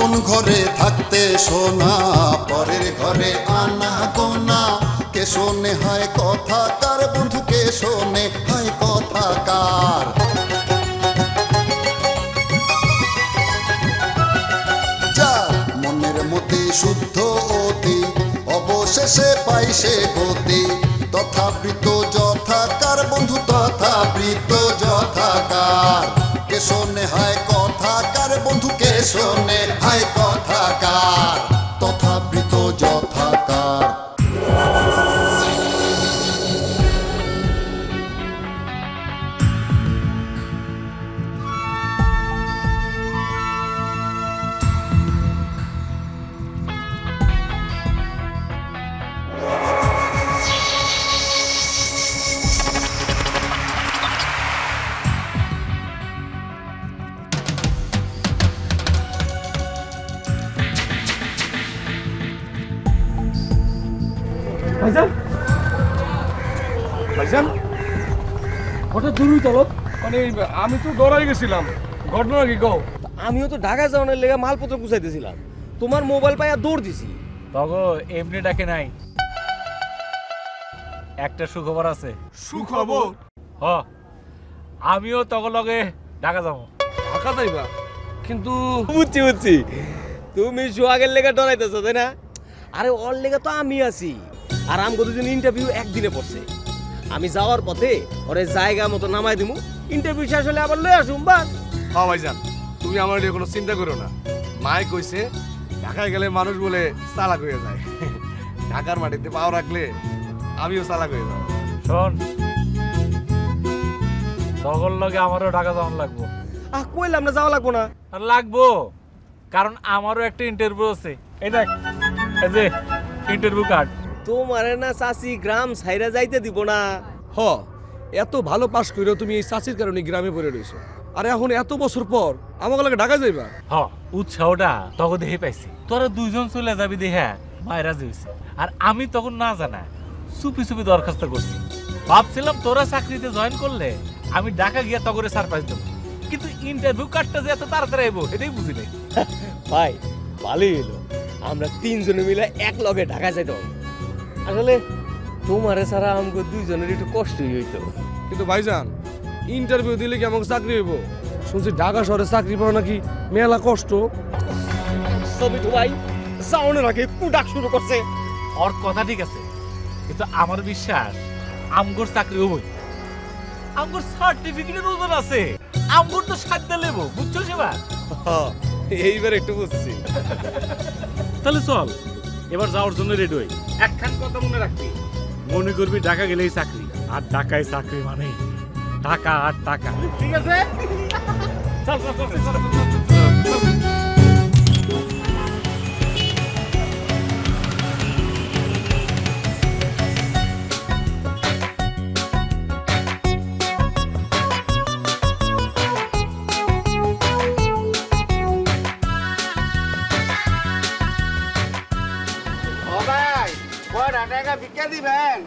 আপন ঘরে থাকতে শোনা, পরের ঘরে আনা গোনা। কে শোনে হয় কথা কার বন্ধু, কে শোনে হয় কথা কার। যার মনের মতি শুদ্ধ অতি, অবশেষে পাই সে গতি। তথাবৃত যথাকার বন্ধু, তথাবৃত যথাকার। কে শোনে হয় কথা কার বন্ধু, কে শোনে হয় কথা কার। তথাবৃত যথাকার। ভাইজান, ভাইজান, হঠাৎ দূরই চলো। মানে আমি তো ডরাই গেছিলাম। ঘটনা কি কও? আমিও তো ঢাকা যাওয়ার লেগে মালপত্র গুছাইতেছিলাম, তোমার মোবাইল পাইয়া দৌড় দিছি। তগো এমনি ডাকে নাই, একটা সুখবর আছে। সুখবর? হ, আমিও তগো লগে ঢাকা যাবো। ঢাকা যাইবা? কিন্তু বুঝছি বুঝছি, তুমি সোহাগের লেগে ডরাইতেছো তাই না? আরে ওর লেগে তো আমি আছি। আর আমগো দুজন ইন্টারভিউ একদিনে পড়ছে। আমি যাওয়ার পথে ওরে জায়গা মতো নামাই দিমু, ইন্টারভিউ শেষ হলে আবার লয়ে আসুম বাস। হ্যাঁ ভাইজান, তুমি আমার নিয়ে কোনো চিন্তা করো না। মায় কইছে ঢাকায় গেলে মানুষ বলে চালাক হয়ে যায়। ঢাকার মাটিতে পাও রাখলে আমিও চালাক হয়ে যাব। শোন, তগর লগে আমারও ঢাকা যাওয়ান লাগবো। কইলাম না যাওয়া লাগবো না। আর লাগবো, কারণ আমারও একটা ইন্টারভিউ আছে। এই দেখ, এই যে ইন্টারভিউ কার্ড। তোমারে না চাচি গ্রাম ছাইরা যাইতে দিব না। হ, এত ভালো পাস কইরো তুমি এই চাচির কারণে গ্রামে পড়ে রইছো। আর এখন এত বছর পর আমাকে লাগে ঢাকা যাইবা? হ, উৎসাহটা তখন দেখে পাইছি। তোরা দুইজন চলে যাবি দেখে মায়ের রাজি হয়েছে। আর আমি তখন না জানা চুপি চুপি দরখাস্ত করছি। ভাবছিলাম তোরা চাকরিতে জয়েন করলে আমি ঢাকা গিয়া তগরে সারপ্রাইজ দেবো, কিন্তু ইন্টারভিউ কার্ডটা যে এত তাড়াতাড়ি আইবো এটাই বুঝি নাই। ভাই ভালোই হলো, আমরা তিনজনে মিলে এক লগে ঢাকা যাইতাম। আসলে তোমারে ছাড়া আমাকে দুইজনের একটু কষ্টই হইতো। কিন্তু ভাইজান, ইন্টারভিউ দিলে কি আমাকে চাকরি হইব? শুনছি ঢাকা শহরে চাকরি পাওয়া নাকি মেলা কষ্ট। সবিতু ভাই সাউন্ডের আগে কুডাক শুরু করছে। ওর কথা ঠিক আছে, কিন্তু আমার বিশ্বাস আমগোর চাকরি হবই। আমগোর সার্টিফিকেটের ওজন আছে, আমগোর তো সাধ্য লেবো, বুঝছো সেবার? এইবার একটু বুঝছি। তাহলে চল এবার যাওয়ার জন্য রেডি হই। একখান কথা মনে রাখবি, মনে করবি ঢাকা গেলেই চাকরি, আর ঢাকায় চাকরি মানে টাকা আর টাকা। ঠিক আছে, চল চল চল চল চল। ভিক্ষা দিবেন?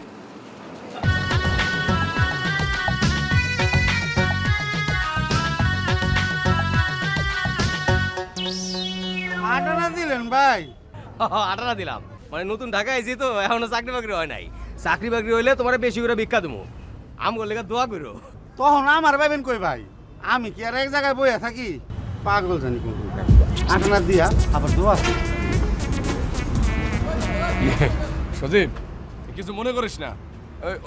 আটানা দিলেন ভাই? আটানা দিলাম, মানে নতুন ঢাকা আইছি তো এখনো চাকরি বাকরি হয় নাই। চাকরি বাকরি হইলে তোমার বেশি করে ভিক্ষা দেবো, আমগোর লেগে দোয়া করো। তখন আমার ভাইবেন কই ভাই? আমি কি আর এক জায়গায় বইয়া থাকি? পাগল জানি কোন আটানা দিয়া আবার দোয়া। সজীব, কিছু মনে করিস না,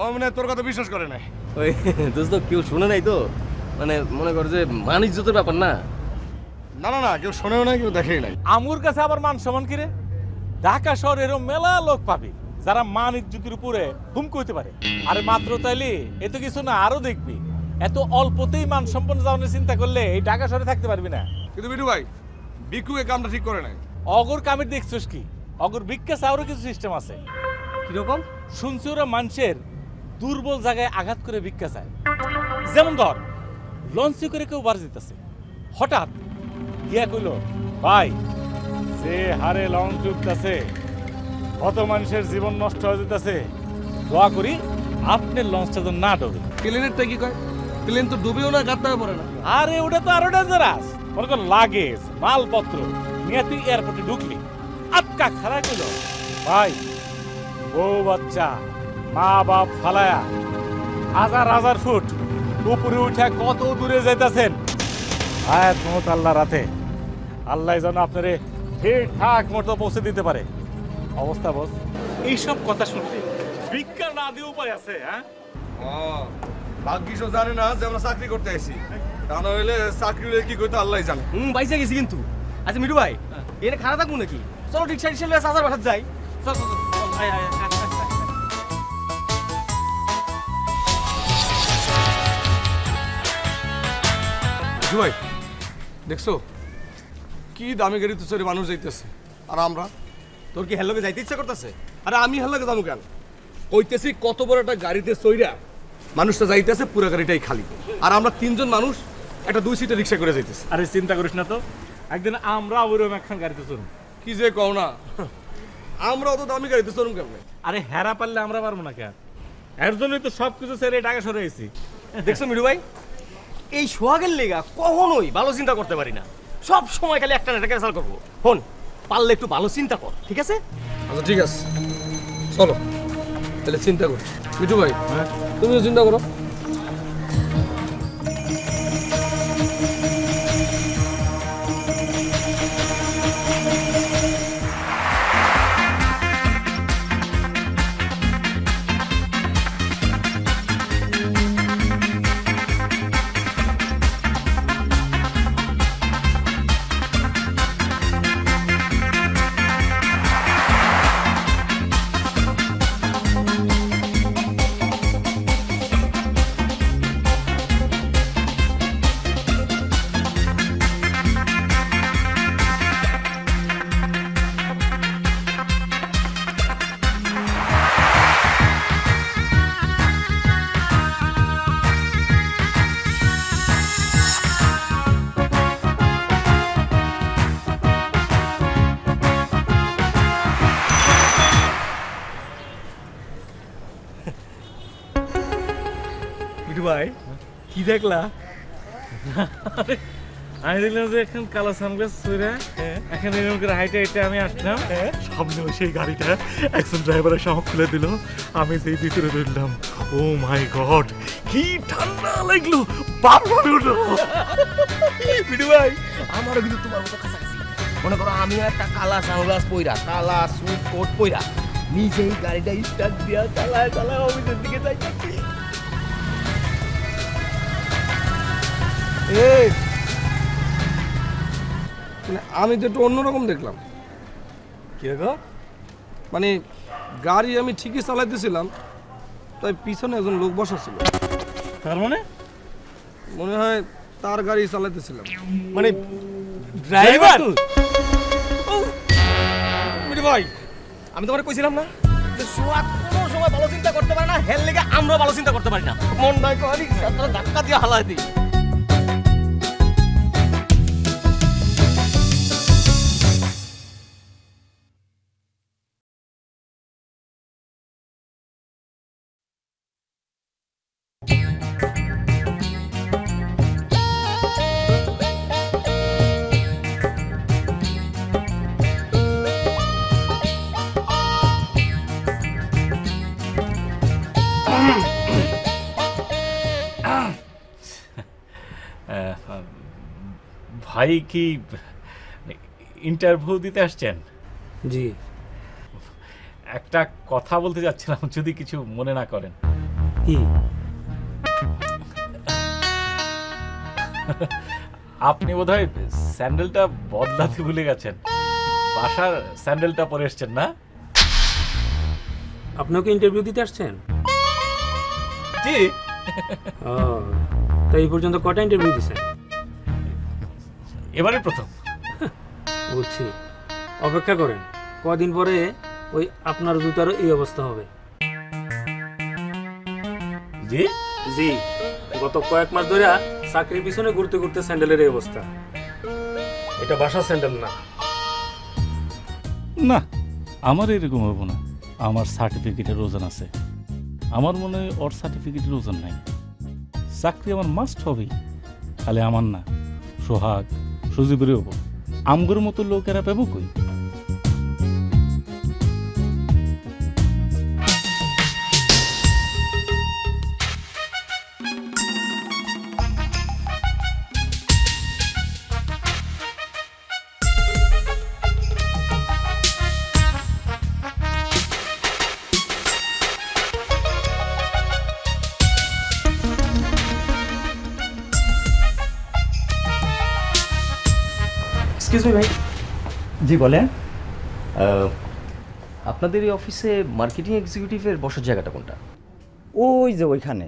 ও মানে তোর কথা বিশ্বাস করে নাই। ওই দোস্ত কেউ শুনে নাই তো, মানে মনে কর যে মানিজ্যতের ব্যাপার না। না না না, কেউ শোনেও নাই, কেউ দেখেই নাই। আমুর কাছে আবার মান সমান কিরে? ঢাকা শহর এরকম মেলা লোক পাবি যারা মান ইজ্জতের উপরে হুমকি হইতে পারে। আরে মাত্র তাইলে এত কিছু না, আরো দেখবি এত অল্পতেই মান সম্পন্ন যাওয়ার চিন্তা করলে এই ঢাকা শহরে থাকতে পারবি না। কিন্তু বিটু ভাই, বিকু এই কামটা ঠিক করে নাই। অগর কামের দেখছিস কি? অগর ভিক্ষা চাওয়ারও কিছু সিস্টেম আছে। কিরকম? শুনছি ওরা মানুষের দুর্বল জায়গায় আঘাত করে ভিক্ষা চায়। যেমন ধর লঞ্চে করে কেউ বার যেতেছে, হঠাৎ গিয়া কইল, ভাই যে হারে লঞ্চ ডুবতেছে, কত মানুষের জীবন নষ্ট হয়ে যেতেছে, দোয়া করি আপনার লঞ্চটা যেন না ডুবে। প্লেনেরটা কি কয়? প্লেন তো ডুবেও না, গাত্তাও পড়ে না। আরে ওটা তো আরো ডেঞ্জারাস। মনে কর লাগেজ মালপত্র নিয়ে তুই এয়ারপোর্টে ঢুকলি, আটকা খারাপ গেল ভাই, বউ বাচ্চা মা বাপ ফালায়া হাজার হাজার ফুট উপরে উঠে কত দূরে যাইতেছেন। আয়াত মত আল্লাহ রাতে, আল্লাহ যেন আপনারে ঠিকঠাক মতো পৌঁছে দিতে পারে। অবস্থা বস, এইসব কথা শুনতে ভিক্ষা না দিয়ে উপায় আছে? হ্যাঁ, ভাগ্যিসও জানে না যে আমরা চাকরি করতে আইছি, তা না হইলে চাকরি হলে কি করতে আল্লাহ জানে। বাইসে গেছি কিন্তু। আচ্ছা মিঠু ভাই, এনে খারাপ থাকবো নাকি? চলো রিক্সা রিক্সা লয়ে চাচার বাসায় যাই। চল চল চল, আয় আয় আয়। ভাই দেখছো কি দামি গাড়িতে চড়ে মানুষ যাইতেছে, আর আমরা? তোর কি হেলোকে যাইতে ইচ্ছা করতেছে? আরে আমি হেলাকে যাবো কেন? কইতেছি কত বড় একটা গাড়িতে চইরা মানুষটা যাইতেছে, পুরো গাড়িটাই খালি, আর আমরা তিনজন মানুষ একটা 2 সিটের রিক্সা করে যাইতেছি। আরে চিন্তা করিস না তো, একদিন আমরা ওরকম একখান গাড়িতে চলুন। কি যে কও না, আমরা অত দামি গাড়িতে চলুন কেমন? আরে হেরা পারলে আমরা পারবো না কেন? এর জন্যই তো সব কিছু ছেড়ে ঢাকা সরে এসেছি। দেখছো মিঠু ভাই, এই সোহাগের লেগা কখনোই ভালো চিন্তা করতে পারি না, সব সময় খালি একটা নেটাকে ক্যান্সেল করবো। ফোন পারলে একটু ভালো চিন্তা কর, ঠিক আছে? আচ্ছা ঠিক আছে, চলো তাহলে চিন্তা করি। মিঠু ভাই তুমিও চিন্তা করো। ভাই কি দেখলা? আমি দেখলাম যে এখন কালো সানগ্লাস চইরা এখন এরকম করে হাইটে হাইটে আমি আসলাম, সামনে সেই গাড়িটা একজন ড্রাইভারের সামনে খুলে দিল, আমি সেই ভিতরে ধরলাম। ও মাই গড, কি ঠান্ডা লাগলো, বাপ ভাবে উঠলো। মিঠু ভাই আমারও কিন্তু তোমার মতো কাছাকাছি। মনে করো আমি একটা কালা সানগ্লাস পইরা, কালা স্যুট কোট পইরা নিজেই গাড়িটা স্টার্ট দিয়া চালায় চালায় অফিসের দিকে যাইতেছি। এই মানে আমি তো একটু অন্যরকম দেখলাম। কিরকম? মানে গাড়ি আমি ঠিকই চালাইতেছিলাম, তাই পিছনে একজন লোক বসা ছিল। তার মানে মনে হয় তার গাড়ি চালাইতেছিলাম। মানে ড্রাইভার? মিঠু ভাই আমি তোমাকে কইছিলাম না যে সোহাগ কোনো সময় ভালো চিন্তা করতে পারে না, হেল লেগে আমরা ভালো চিন্তা করতে পারি না। মন নাই করি সাতটা ধাক্কা দিয়ে হালাই দিই। ভাই কি ইন্টারভিউ দিতে আসছেন? জি। একটা কথা বলতে যাচ্ছিলাম, যদি কিছু মনে না করেন। কি? আপনি বোধহয় স্যান্ডেলটা বদলাতে ভুলে গেছেন, বাসার স্যান্ডেলটা পরে এসছেন না? আপনিও কি ইন্টারভিউ দিতে আসছেন? জি। তো এই পর্যন্ত কটা ইন্টারভিউ দিয়েছেন? এবারে প্রথম। বুঝছি, অপেক্ষা করেন, কদিন পরে ওই আপনার জুতারও এই অবস্থা হবে। জি জি, গত কয়েক মাস ধরে চাকরির পিছনে ঘুরতে ঘুরতে স্যান্ডেলের এই অবস্থা। এটা বাসার স্যান্ডেল না। না, আমার এরকম হবো না। আমার সার্টিফিকেটের ওজন আছে, আমার মনে হয় ওর সার্টিফিকেটের ওজন নাই। চাকরি আমার মাস্ট হবেই, খালি আমার না, সোহাগ সুজিবেরই হবো। আমগুর মতো লোকেরা পাবো কই? এক্সকিউজ মি ভাই, জি বলেন। আপনাদের এই অফিসে মার্কেটিং এক্সিকিউটিভের বসার জায়গাটা কোনটা? ওই যে ওইখানে,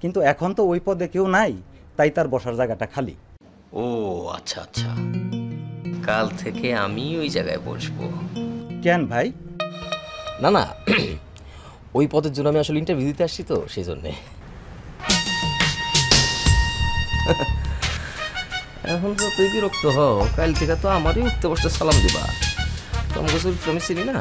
কিন্তু এখন তো ওই পদে কেউ নাই, তাই তার বসার জায়গাটা খালি। ও আচ্ছা আচ্ছা, কাল থেকে আমি ওই জায়গায় বসবো। কেন ভাই? না না, ওই পদের জন্য আমি আসলে ইন্টারভিউ দিতে আসছি তো, সেই জন্যে। এখন তো তুই বিরক্ত হও, কাল থেকে তো আমারই উঠতে বসতে সালাম দিবা। তোমাকে চরিত্র আমি চিনি না।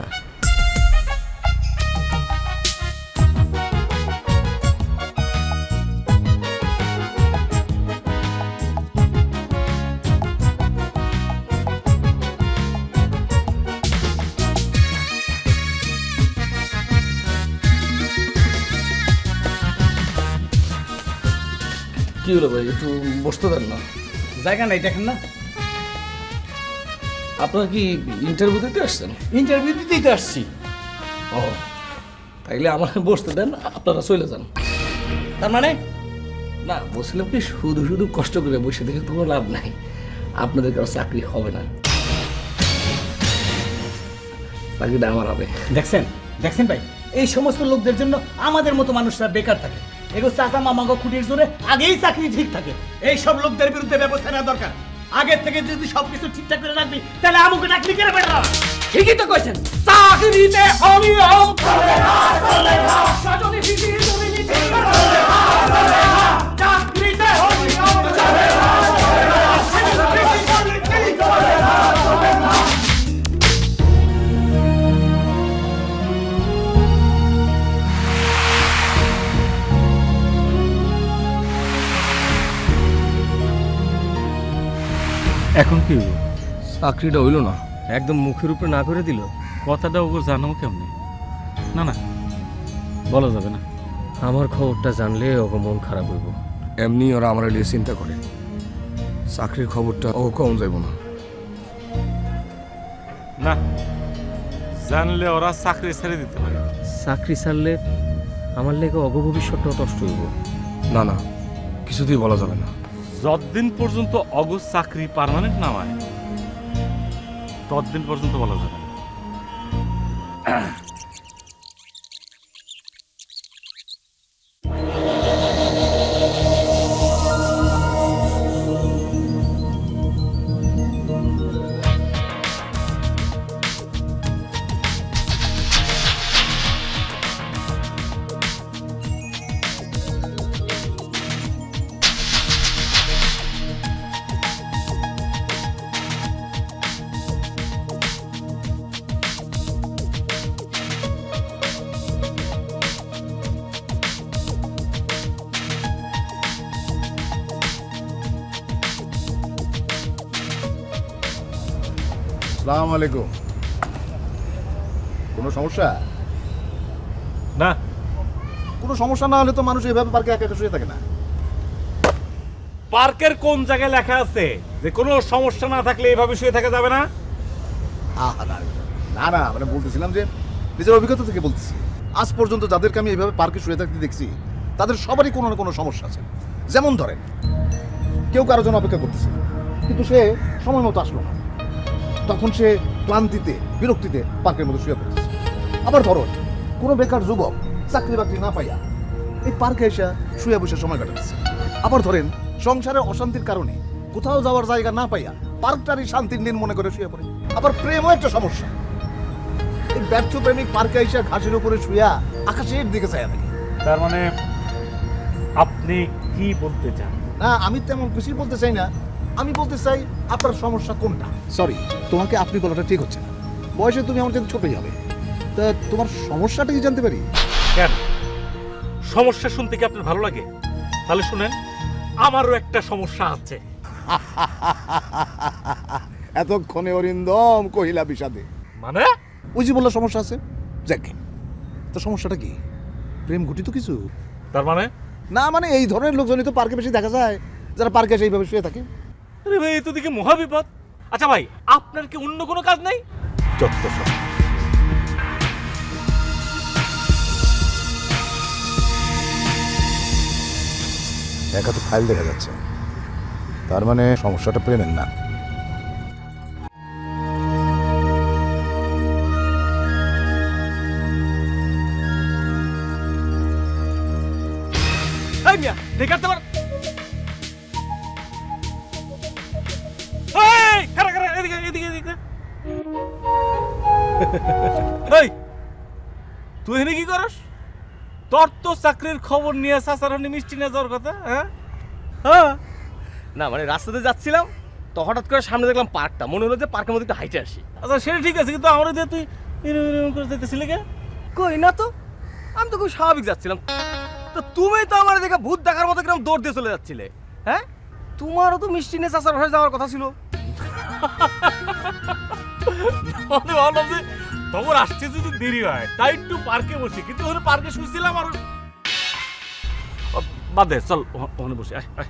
কি হলো ভাই, একটু বসতে দেন না? জায়গা নাই দেখেন না? আপনারা কি ইন্টারভিউ দিতে আসছেন? ইন্টারভিউ দিতেই তো আসছি। ও, তাইলে আমার বসতে দেন, আপনারা চলে যান। তার মানে? না, বলছিলাম কি, শুধু শুধু কষ্ট করে বসে থেকে কোনো লাভ নাই, আপনাদের কারো চাকরি হবে না, চাকরিটা আমার হবে। দেখছেন দেখছেন ভাই, এই সমস্ত লোকদের জন্য আমাদের মতো মানুষরা বেকার থাকে। এগুলো চাচা মামাগো খুঁটির জোরে আগেই চাকরি ঠিক থাকে। এই সব লোকদের বিরুদ্ধে ব্যবস্থা নেওয়া দরকার। আগের থেকে যদি সবকিছু ঠিকঠাক করে রাখবি, তাহলে আমাকে ডাকলি কেন বেটা? ঠিকই তো কইছেন, চাকরিতে অনিয়ম চলে না, চলে না, সজনী ফিরি তুমি নিচে চলে না, চলে না, চাকরিতে অনিয়ম চলে না, চলে না, সজনী ফিরি চলে না, চলে না। এখন কি হইব? চাকরিটা হইল না, একদম মুখের উপরে না করে দিল। কথাটা ওকে জানাও কেমনে? না না, বলা যাবে না। আমার খবরটা জানলে ওকে মন খারাপ হইব। এমনি ওরা আমার লিয়ে চিন্তা করে, চাকরির খবরটা ও কম যাইব না। না, জানলে ওরা চাকরি ছেড়ে দিতে পারে। চাকরি ছাড়লে আমার লেগে অগ ভবিষ্যৎটাও নষ্ট হইব। না না, কিছুতেই বলা যাবে না। যতদিন পর্যন্ত অগজ চাকরি পার্মানেন্ট না হয়, ততদিন পর্যন্ত বলা যাবে না। আসসালামু আলাইকুম। কোনো সমস্যা? না, কোনো সমস্যা না হলে তো মানুষ এভাবে পার্কে একা একা শুয়ে থাকে না। পার্কের কোন জায়গায় লেখা আছে যে কোনো সমস্যা না থাকলে এইভাবে শুয়ে থাকা যাবে না? না না, মানে বলতেছিলাম যে নিজের অভিজ্ঞতা থেকে বলতেছি, আজ পর্যন্ত যাদেরকে আমি এইভাবে পার্কে শুয়ে থাকতে দেখছি, তাদের সবারই কোনো না কোনো সমস্যা আছে। যেমন ধরেন, কেউ কারোর জন্য অপেক্ষা করতেছে, কিন্তু সে সময় মতো আসলো না, তখন সে ক্লান্তিতে বিরক্তিতে পার্কের মধ্যে শুয়ে পড়তেছে। আবার ধরো, কোনো বেকার যুবক চাকরি বাকরি না পাইয়া এই পার্কে এসে শুয়ে বসে সময় কাটাচ্ছে। আবার ধরেন, সংসারের অশান্তির কারণে কোথাও যাওয়ার জায়গা না পাইয়া পার্কটারই শান্তির দিন মনে করে শুয়ে পড়ে। আবার প্রেমও একটা সমস্যা, এই ব্যর্থ প্রেমিক পার্কে এসে ঘাসের উপরে শুয়া আকাশের দিকে চাইয়া থাকে। তার মানে আপনি কি বলতে চান? না, আমি তেমন কিছুই বলতে চাই না। আমি বলতে চাই আপনার সমস্যা কোনটা। সরি, তোমাকে আপনি বলাটা ঠিক হচ্ছে না। বয়সে তুমি আমার থেকে ছোটই হবে, তা তোমার সমস্যাটা কি জানতে পারি? কেন, সমস্যা শুনতে কি আপনার ভালো লাগে? তাহলে শুনেন, আমারও একটা সমস্যা আছে। এতক্ষণে অরিন্দম কহিলা বিষাদে। মানে ওই যে বললো সমস্যা আছে, যাক তো সমস্যাটা কি? প্রেম ঘটিত কিছু? তার মানে? না মানে এই ধরনের লোকজনই তো পার্কে বেশি দেখা যায়, যারা পার্কে সেইভাবে শুয়ে থাকে। আরে ভাই, এই তো দেখি মহা বিপদ। আচ্ছা ভাই, আপনার কি অন্য কোনো কাজ নাই? যত সব। দেখা তো ফাইল দেখা যাচ্ছে, তার মানে সমস্যাটা প্রেমের না। এই মিয়া দেখাতে পার। এই খারা খারা, এদিকে এদিকে এদিকে। এই তুই এখানে কি করস? তোর তো চাকরির খবর নিয়ে সাসারনি মিষ্টি নিয়ে যাওয়ার কথা। হ্যাঁ হ্যাঁ, না মানে রাস্তাতে যাচ্ছিলাম তো হঠাৎ করে সামনে দেখলাম পার্কটা, মনে হলো যে পার্কের মধ্যে একটু হাইটে আসি। আচ্ছা সেটা ঠিক আছে, কিন্তু আমার দিয়ে তুই এরকম করে যেতেছিলি কে? কই না তো, আমি তো খুব স্বাভাবিক যাচ্ছিলাম। তো তুমি তো আমার দেখে ভূত দেখার মতো কিরকম দৌড় দিয়ে চলে যাচ্ছিলে। হ্যাঁ, তোমারও তো মিষ্টি নিয়ে চাচার বাসায় যাওয়ার কথা ছিল। আমি ভাবলাম যে তোমার আসতে যদি দেরি হয় তাই একটু পার্কে বসি, কিন্তু ওখানে পার্কে শুয়েছিলাম আর বাদ দে, চল ওখানে বসে আয় আয়।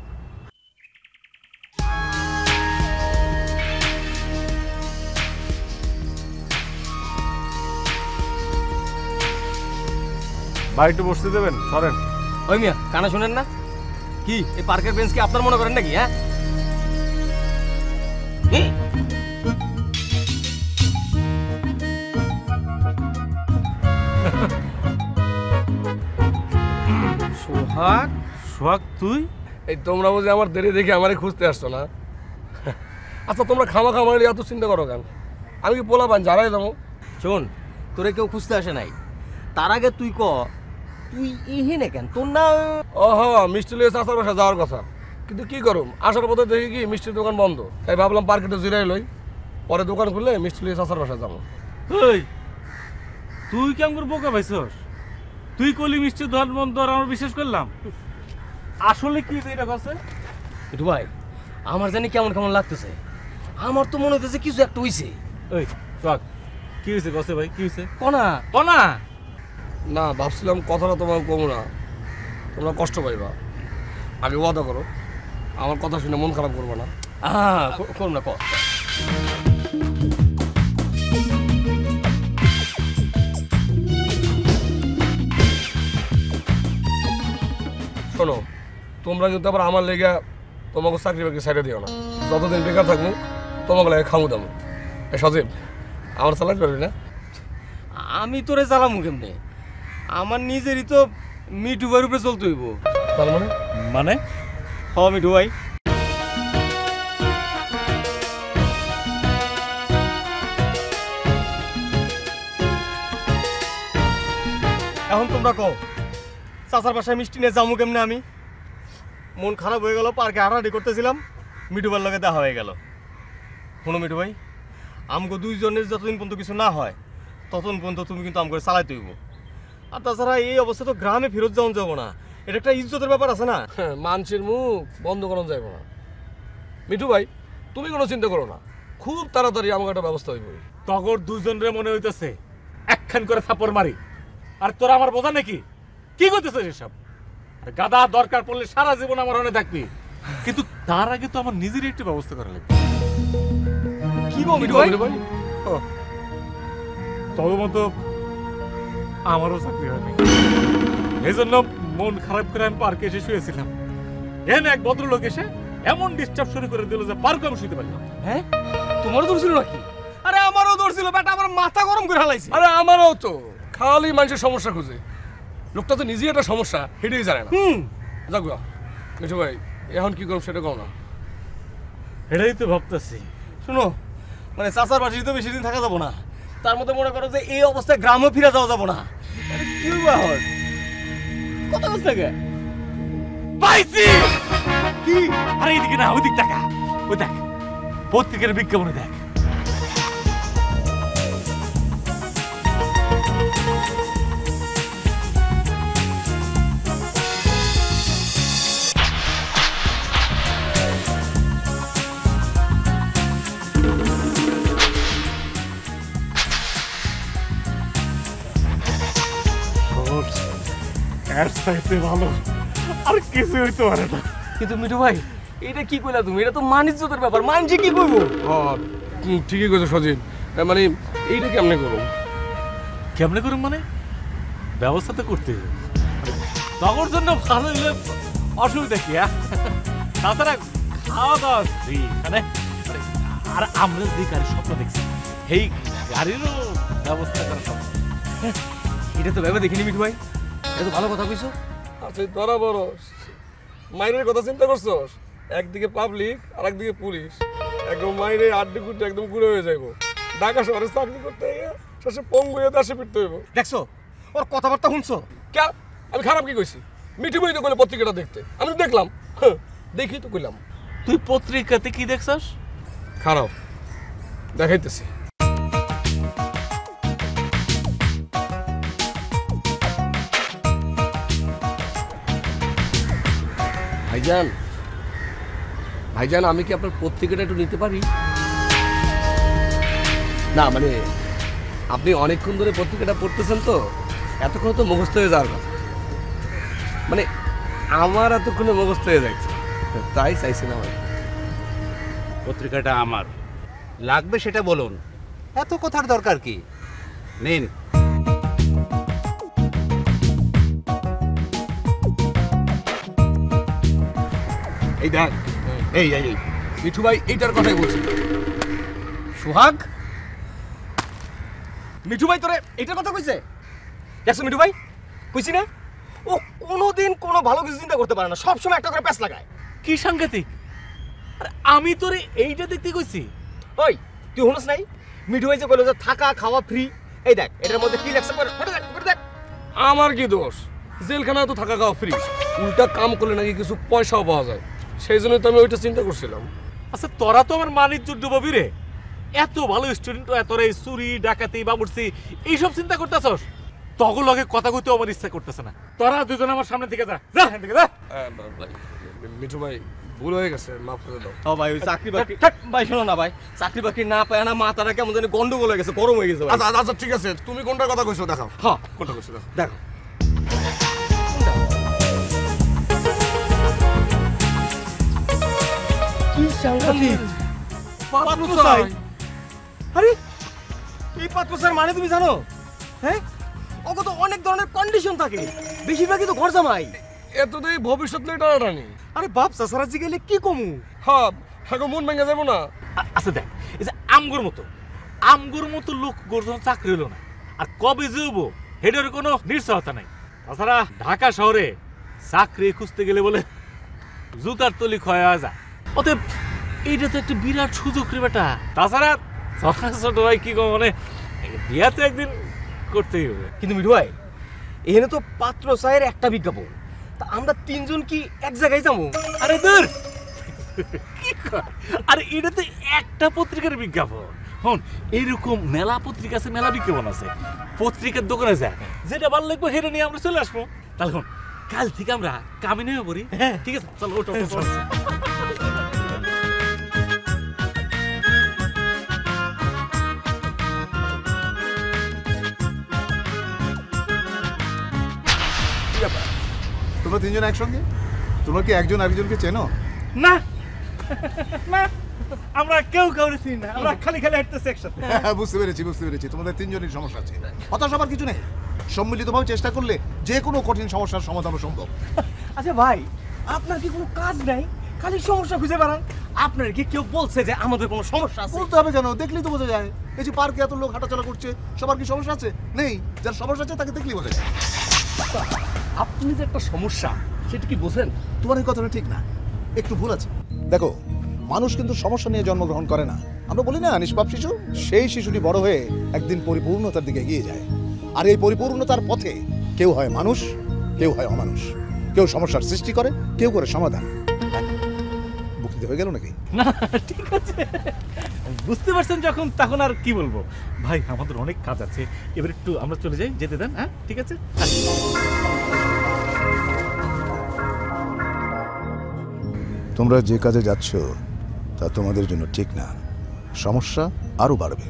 ভাই একটু বসতে দেবেন? সরেন। ওই মিয়া কানা শুনেন না কি, এই পার্কের বেঞ্চ কি আপনার মনে করেন নাকি? হ্যাঁ, সোহাগ। সোহাগ তুই? এই তোমরা বুঝে আমার দেরি দেখে আমারে খুঁজতে আসছো না? আচ্ছা তোমরা খামা খামারি এত চিন্তা করো কেন? আমি কি পোলা পান যারাই যাবো? শোন, তোরে কেউ খুঁজতে আসে নাই, তার আগে তুই তুই এহেনে কেন? তোর না ওহ মিষ্টি লিয়ে চাচার বাসা যাওয়ার কথা, কিন্তু কি করুম আসার পথে দেখি কি মিষ্টির দোকান বন্ধ, তাই ভাবলাম পার্কেটে জিরাই লই, পরে দোকান খুললে মিষ্টি লিয়ে চাচার বাসা যাবো। এই তুই কেমন করে বোকা পাইছস? তুই কলি মিষ্টির দোকান বন্ধ আর আমরা বিশ্বাস করলাম? আসলে কি এটা কাছে? একটু ভাই, আমার জানি কেমন কেমন লাগতেছে, আমার তো মনে হইতেছে কিছু একটা হইছে। এই সোহাগ, কি হয়েছে কসে ভাই? কি হয়েছে? কনা কনা না ভাবছিলাম কথাটা তোমার কমু না, তোমরা কষ্ট পাইবা, আগে ওয়াদা করো আমার কথা শুনে মন খারাপ করবো না। করুন না, শোনো, তোমরা কিন্তু আবার আমার লেগে তোমাকে চাকরি বাকরি সাইডে দিও না, যতদিন বেকার থাকবো তোমাকে লাগে খামু দামো। সজীব আমার চালাক করবি না? আমি তোরে জ্বালামু কেমনে? আমার নিজেরই তো মিঠু ভাইয়ের উপরে চলতে হইব। তার মানে? মানে হ মিঠু ভাই, এখন তোমরা কও চাচার বাসায় মিষ্টি নিয়ে যাবো কেমনে? আমি মন খারাপ হয়ে গেল, পার্কে হাঁটাহাঁটি করতেছিলাম, মিঠু ভাইয়ের লগে দেখা হয়ে গেল। শোনো মিঠু ভাই, আমগো দুইজনের যতদিন পর্যন্ত কিছু না হয় ততদিন পর্যন্ত তুমি কিন্তু আমগো চালাইতে হইব। আর তাছাড়া এই অবস্থা তো গ্রামে ফেরত যাবো না, এটা একটা ইজ্জতের ব্যাপার আছে না? মানুষের মুখ বন্ধ করানো যাইব না। মিঠু ভাই তুমি কোনো চিন্তা করো না, খুব তাড়াতাড়ি আমাকে একটা ব্যবস্থা হইব। তগর দুজনের মনে হইতেছে একখান করে থাপড় মারি, আর তোরা আমার বোঝা নাকি? কি করতেছিস এসব? গাদা দরকার পড়লে সারা জীবন আমার মনে থাকবি, কিন্তু তার আগে তো আমার নিজেরই একটু ব্যবস্থা করা লাগবে। কি গো মিঠু ভাই? তোর মতো আমারও চাকরি হয়নি, এই জন্য মন খারাপ করে আমি পার্কে এসে শুয়েছিলাম। এখানে এক ভদ্রলোক এসে এমন ডিস্টার্ব শুরু করে দিল যে পার্কে আমি শুতে পারলাম। হ্যাঁ, তোমারও দৌড় ছিল নাকি? আরে আমারও দৌড় ছিল, বেটা আমার মাথা গরম করে হালাইছে। আরে আমারও তো, খালি মানুষের সমস্যা খুঁজে, লোকটা তো নিজেই একটা সমস্যা হেঁটেই জানে না। যাক মিঠু ভাই এখন কি করব সেটা কও না। এটাই তো ভাবতেছি। শুনো, মানে চাচার বাড়ি তো বেশি দিন থাকা যাবো না, তার মধ্যে মনে করো যে এই অবস্থায় গ্রামে ফিরে যাওয়া যাবো না। কি ব্যাপার? কত কষ্ট লাগে পাইছি কি? আরে এদিকে না, ওইদিক টাকা, ওই দেখ পত্রিকার বিজ্ঞাপনে দেখ। এর চাইতে ভালো আর কিছু হইতে পারে না। কিন্তু মিঠু ভাই এটা কি কইলা তুমি? এটা তো মানিজ্যতের ব্যাপার, মানছি কি করবো? ঠিকই কইছো সজিব, মানে এইটা কেমনে করো? কেমনে করুন মানে ব্যবস্থা তো করতে হবে। তখন জন্য ভালো হইলে অসুবিধা কি? তাছাড়া খাওয়া দাওয়া ফ্রি মানে, আর আমরা যে গাড়ির স্বপ্ন দেখছি সেই গাড়িরও ব্যবস্থা করা সম্ভব। এটা তো ভেবে দেখিনি মিঠু ভাই, এটা তো ভালো কথা কইছো। আচ্ছা তোরা বড় মাইনের কথা চিন্তা করছস? একদিকে পাবলিক আর একদিকে পুলিশ, একদম মাইনে আড্ডি কুটে একদম ঘুরে হয়ে যাইব। ঢাকা শহরে চাকরি করতে গিয়ে শেষে পঙ্গু হয়ে দেশে ফিরতে হইব। দেখছো ওর কথাবার্তা শুনছো? কে আমি খারাপ কি কইছি? মিঠু ভাই তো কইলে পত্রিকাটা দেখতে, আমি তো দেখলাম, দেখি তো কইলাম। তুই পত্রিকাতে কি দেখছস? খারাপ দেখাইতেছি। ভাইজান ভাইজান আমি কি আপনার পত্রিকাটা একটু নিতে পারি? না মানে আপনি অনেকক্ষণ ধরে পত্রিকাটা পড়তেছেন তো, এতক্ষণ তো মুখস্থ হয়ে যাওয়ার কথা, মানে আমার এতক্ষণে মুখস্থ হয়ে যাচ্ছে, তাই চাইছিলাম। পত্রিকাটা আমার লাগবে সেটা বলুন, এত কথার দরকার কি? নিন। এই দেখ, এই এই এই মিঠু ভাই এইটার কথাই বলছি। সোহাগ, মিঠু ভাই তোরে এইটার কথা কইছে? দেখছো মিঠু ভাই, কইছি না ও কোনোদিন কোনো ভালো কিছু চিন্তা করতে পারে না, সবসময় একটা করে প্যাঁচ লাগায়। কি সাংঘাতিক! আরে আমি তোরে এইটা দেখতে কইছি। ওই তুই শুনস নাই মিঠু ভাই যে কইলো যে থাকা খাওয়া ফ্রি? এই দেখ এটার মধ্যে কি লেখছে দেখ। আমার কি দোষ? জেলখানা তো থাকা খাওয়া ফ্রি, উল্টা কাম করলে নাকি কিছু পয়সাও পাওয়া যায়, সেই জন্যই তো আমি ওইটা চিন্তা করছিলাম। আচ্ছা তোরা তো আমার মানিজ্য ডুবাবি রে, এত ভালো স্টুডেন্ট তোরা এই চুরি ডাকাতি বাবুর্চি এইসব চিন্তা করতেছস? তখন লগে কথা কইতে আমার ইচ্ছা করতেছে না। তোরা দুজন আমার সামনে থেকে যা, যা এখান থেকে যা। মিঠু ভাই ভুল হয়ে গেছে, মাফ করে দাও। ও ভাই ওই চাকরি বাকরি ভাই শোনো না ভাই, চাকরি বাকরি না পায় না মাথাটা কেমন জানি গন্ডগোল হয়ে গেছে, গরম হয়ে গেছে। আচ্ছা আচ্ছা ঠিক আছে, তুমি কোনটার কথা কইছো দেখাও। হ্যাঁ কোনটা কইছো দেখো। দেখো কি সাংঘাতিক পাত্র চাই। আরে এই পাত্র চাই মানে তুমি জানো? হ্যাঁ ওকে তো অনেক ধরনের কন্ডিশন থাকে, বেশিরভাগই তো ঘর জামাই। এতটাই ভবিষ্যৎ নেই টানাটানি। আরে বাপ চাচারা জি গেলে কি কমু? হ্যাঁ হ্যাঁ মন ভেঙে যাবো না। আচ্ছা দেখ, এই যে আমগুর মতো লোক গোর্জন চাকরি হলো না, আর কবে যাবো হেডের কোনো নিশ্চয়তা নাই। তাছাড়া ঢাকা শহরে চাকরি খুঁজতে গেলে বলে জুতার তলি ক্ষয় হয়ে যায়। অতএব এইটা তো একটা বিরাট সুযোগ রে বেটা। তাছাড়া ছোট ভাই কি কম, মানে বিয়া তো একদিন করতেই হবে। কিন্তু মিঠু ভাই এখানে তো পাত্র চায়ের একটা বিজ্ঞাপন, তা আমরা তিনজন কি এক জায়গায় যাবো? আরে দূর কি কর, আরে এটা তো একটা পত্রিকার বিজ্ঞাপন। হন এইরকম মেলা পত্রিকা আছে, মেলা বিজ্ঞাপন আছে, পত্রিকার দোকানে যায় যেটা ভালো লাগবে সেটা নিয়ে আমরা চলে আসবো। তাহলে হন কাল থেকে আমরা কামে নেমে পড়ি। হ্যাঁ ঠিক আছে, চলো ওঠো। তোমরা তিনজন একসঙ্গে? তোমরা কি একজন আরেকজনকে চেনো? না না, আমরা কেউ কাউরে চিনি না, আমরা খালি খালি হাঁটতেছি একসাথে। বুঝতে পেরেছি তোমাদের তিনজনের সমস্যা আছে। হতাশ হবার কিছু নেই, সম্মিলিতভাবে চেষ্টা করলে যে কোনো কঠিন সমস্যার সমাধান সম্ভব। আচ্ছা ভাই আপনার কি কোনো কাজ নাই, খালি সমস্যা খুঁজে বেড়ান? আপনার কি কেউ বলছে যে আমাদের কোনো সমস্যা আছে? বলতে হবে কেন? দেখলেই তো বোঝা যায়। এই যে পার্কে এত লোক হাঁটাচলা করছে, সবার কি সমস্যা আছে? নেই। যার সমস্যা আছে তাকে দেখলেই বোঝা যায়। আপনি যে একটা সমস্যা সেটা কি বোঝেন? তোমার এই কথাটা ঠিক না, একটু ভুল আছে। দেখো, মানুষ কিন্তু সমস্যা নিয়ে জন্মগ্রহণ করে না। আমরা বলি না নিষ্পাপ শিশু, সেই শিশুটি বড় হয়ে একদিন পরিপূর্ণতার দিকে এগিয়ে যায়। আর এই পরিপূর্ণতার পথে কেউ হয় মানুষ, কেউ হয় অমানুষ, কেউ সমস্যার সৃষ্টি করে, কেউ করে সমাধান। বক্তৃতা হয়ে গেল নাকি? না ঠিক আছে, বুঝতে পারছেন যখন, তখন আর কি বলবো। ভাই আমাদের অনেক কাজ আছে, এবার একটু আমরা চলে যাই, যেতে দেন। হ্যাঁ ঠিক আছে। তোমরা যে কাজে যাচ্ছ তা তোমাদের জন্য ঠিক না, সমস্যা আরো বাড়বে।